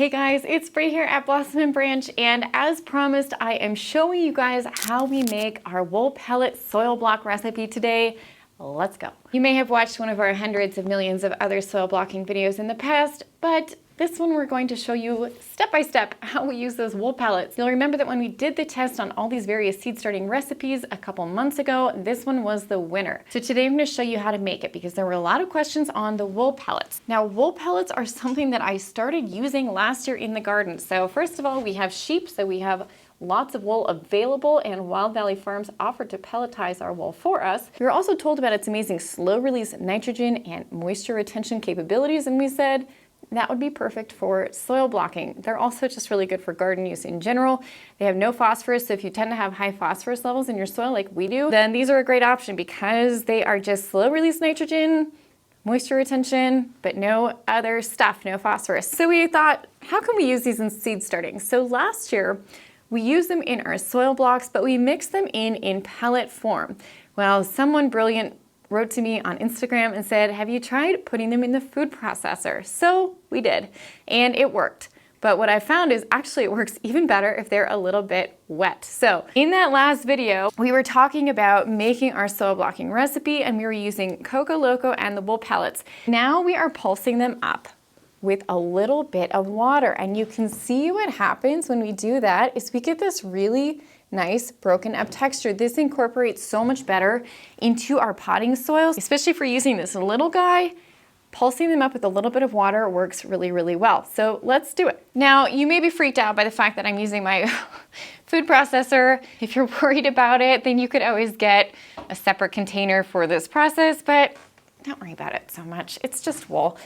Hey guys, it's Bree here at Blossom and Branch, and as promised, I am showing you guys how we make our wool pellet soil block recipe today. Let's go. You may have watched one of our hundreds of millions of other soil blocking videos in the past, but this one we're going to show you step by step how we use those wool pellets. You'll remember that when we did the test on all these various seed starting recipes a couple months ago, this one was the winner. So today I'm going to show you how to make it because there were a lot of questions on the wool pellets. Now, wool pellets are something that I started using last year in the garden. So first of all, we have sheep, so we have lots of wool available, and Wild Valley Farms offered to pelletize our wool for us. We were also told about its amazing slow release nitrogen and moisture retention capabilities, and we said that would be perfect for soil blocking. They're also just really good for garden use in general. They have no phosphorus, so if you tend to have high phosphorus levels in your soil like we do, then these are a great option because they are just slow release nitrogen, moisture retention, but no other stuff, no phosphorus. So we thought, how can we use these in seed starting? So last year, we used them in our soil blocks, but we mixed them in pellet form. Well, someone brilliant wrote to me on Instagram and said, have you tried putting them in the food processor? So we did, and it worked. But what I found is actually it works even better if they're a little bit wet. So in that last video, we were talking about making our soil blocking recipe, and we were using Coco Loco and the wool pellets. Now we are pulsing them up with a little bit of water, and you can see what happens when we do that is we get this really nice broken up texture. This incorporates so much better into our potting soils, especially for using this little guy. Pulsing them up with a little bit of water works really, really well. So let's do it. Now, you may be freaked out by the fact that I'm using my food processor. If you're worried about it, then you could always get a separate container for this process, but don't worry about it so much. It's just wool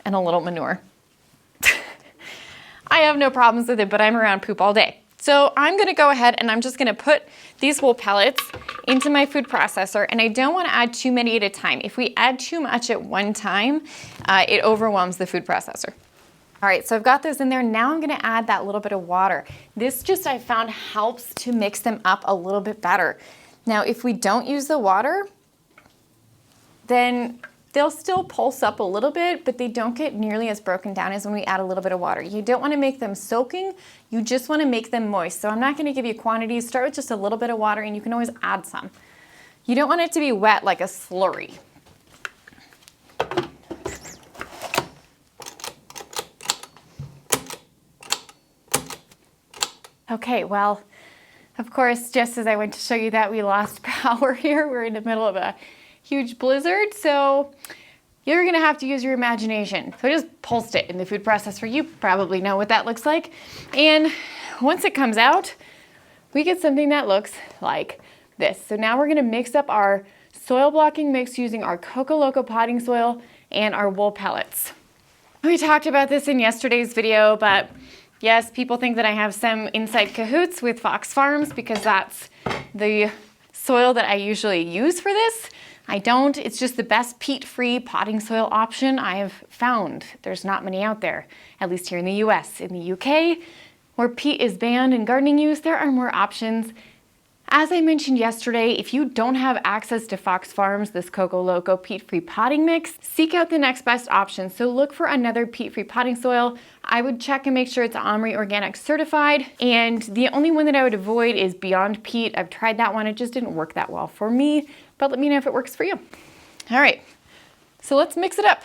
and a little manure. I have no problems with it, but I'm around poop all day. So I'm gonna go ahead and I'm just gonna put these wool pellets into my food processor, and I don't wanna add too many at a time. If we add too much at one time, it overwhelms the food processor. All right, so I've got those in there. Now I'm gonna add that little bit of water. This just, I found, helps to mix them up a little bit better. Now, if we don't use the water, then they'll still pulse up a little bit, but they don't get nearly as broken down as when we add a little bit of water. You don't want to make them soaking, you just want to make them moist. So I'm not going to give you quantities. Start with just a little bit of water, and you can always add some. You don't want it to be wet like a slurry. Okay, well, of course, just as I went to show you that, we lost power here. We're in the middle of a huge blizzard, so you're gonna have to use your imagination. So I just pulsed it in the food processor. You probably know what that looks like. And once it comes out, we get something that looks like this. So now we're gonna mix up our soil blocking mix using our Coco Loco potting soil and our wool pellets. We talked about this in yesterday's video, but yes, people think that I have some inside cahoots with Fox Farms because that's the soil that I usually use for this. I don't. It's just the best peat-free potting soil option I have found. There's not many out there, at least here in the US. In the UK, where peat is banned in gardening use, there are more options. As I mentioned yesterday, if you don't have access to Fox Farms, this Coco Loco peat-free potting mix, seek out the next best option. So look for another peat-free potting soil. I would check and make sure it's Omri Organic certified. And the only one that I would avoid is Beyond Peat. I've tried that one. It just didn't work that well for me, but let me know if it works for you. All right, so let's mix it up.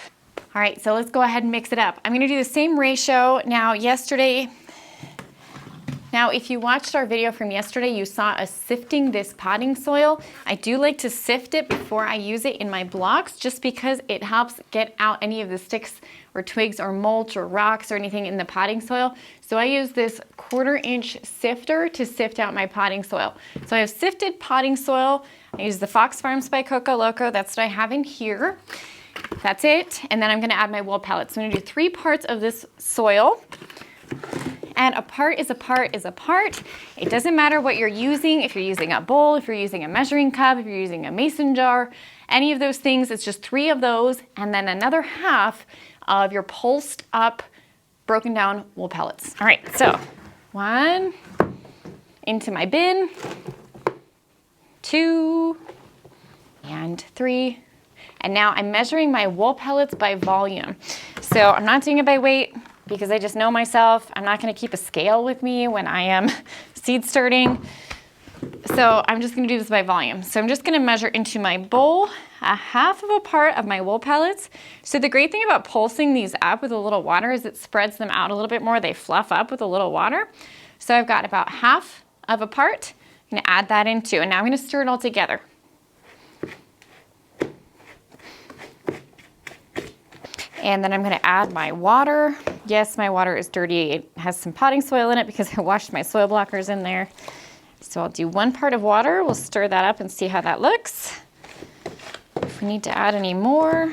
All right, so let's go ahead and mix it up. I'm gonna do the same ratio. Now, if you watched our video from yesterday, you saw us sifting this potting soil. I do like to sift it before I use it in my blocks just because it helps get out any of the sticks or twigs or mulch or rocks or anything in the potting soil. So I use this 1/4-inch sifter to sift out my potting soil. So I have sifted potting soil. I use the Fox Farms by Coco Loco. That's what I have in here. That's it. And then I'm gonna add my wool pellets. So I'm gonna do 3 parts of this soil. And a part is a part is a part. It doesn't matter what you're using. If you're using a bowl, if you're using a measuring cup, if you're using a mason jar, any of those things, it's just 3 of those. And then another half of your pulsed up, broken down wool pellets. All right, so 1 into my bin, 2, and 3. And now I'm measuring my wool pellets by volume. So I'm not doing it by weight. because I just know myself. I'm not gonna keep a scale with me when I am seed starting. So I'm just gonna do this by volume. So I'm just gonna measure into my bowl a half of a part of my wool pellets. So the great thing about pulsing these up with a little water is it spreads them out a little bit more. They fluff up with a little water. So I've got about half of a part. I'm gonna add that in too. And now I'm gonna stir it all together. And then I'm gonna add my water. Yes, my water is dirty. It has some potting soil in it because I washed my soil blockers in there. So I'll do 1 part of water. We'll stir that up and see how that looks. If we need to add any more.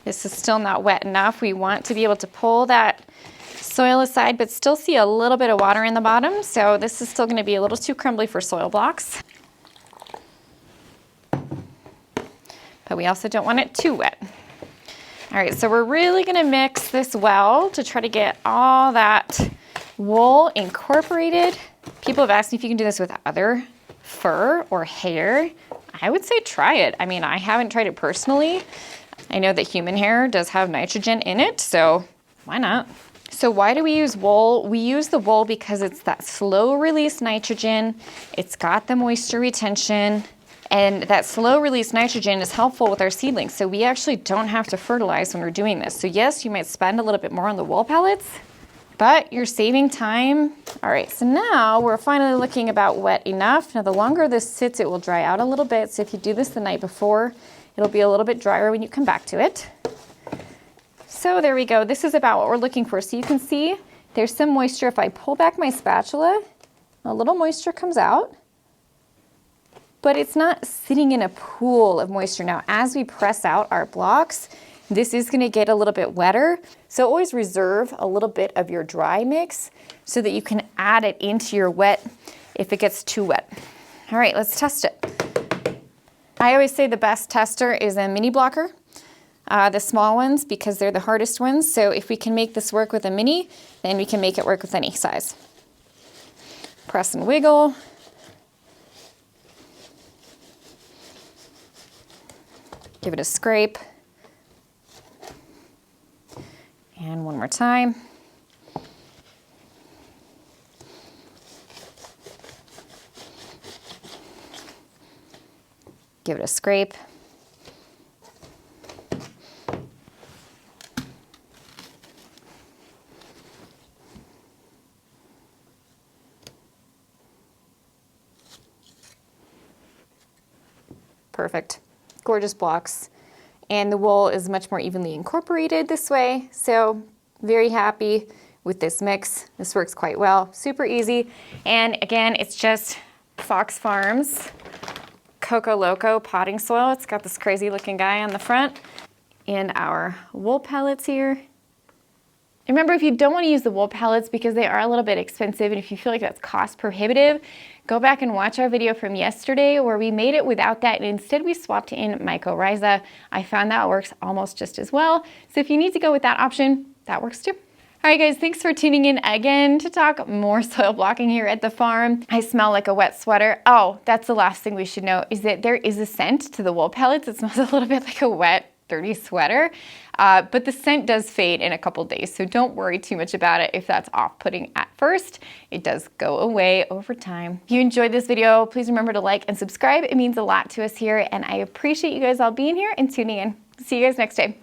This is still not wet enough. We want to be able to pull that soil aside, but still see a little bit of water in the bottom. So this is still gonna be a little too crumbly for soil blocks. But we also don't want it too wet. All right, so we're really gonna mix this well to try to get all that wool incorporated. People have asked me if you can do this with other fur or hair. I would say try it. I mean, I haven't tried it personally. I know that human hair does have nitrogen in it, so why not? So why do we use wool? We use the wool because it's that slow release nitrogen. It's got the moisture retention, and that slow release nitrogen is helpful with our seedlings. So we actually don't have to fertilize when we're doing this. So yes, you might spend a little bit more on the wool pellets, but you're saving time. All right, so now we're finally looking about wet enough. Now the longer this sits, it will dry out a little bit. So if you do this the night before, it'll be a little bit drier when you come back to it. So there we go. This is about what we're looking for. So you can see there's some moisture. If I pull back my spatula, a little moisture comes out, but it's not sitting in a pool of moisture. Now, as we press out our blocks, this is gonna get a little bit wetter. So always reserve a little bit of your dry mix so that you can add it into your wet if it gets too wet. All right, let's test it. I always say the best tester is a mini blocker, the small ones, because they're the hardest ones. So if we can make this work with a mini, then we can make it work with any size. Press and wiggle. Give it a scrape. And one more time. Give it a scrape. Perfect. Gorgeous blocks. And the wool is much more evenly incorporated this way. So very happy with this mix. This works quite well, super easy. And again, it's just Fox Farms Coco Loco potting soil. It's got this crazy looking guy on the front. And our wool pellets here. Remember, if you don't want to use the wool pellets because they are a little bit expensive, and if you feel like that's cost prohibitive, go back and watch our video from yesterday where we made it without that, and instead we swapped in mycorrhiza. I found that works almost just as well. So if you need to go with that option, that works too. All right, guys, thanks for tuning in again to talk more soil blocking here at the farm. I smell like a wet sweater. Oh, that's the last thing we should know, is that there is a scent to the wool pellets. It smells a little bit like a wet, dirty sweater, but the scent does fade in a couple days, so don't worry too much about it if that's off-putting at first. It does go away over time. If you enjoyed this video, please remember to like and subscribe. It means a lot to us here, and I appreciate you guys all being here and tuning in. See you guys next time.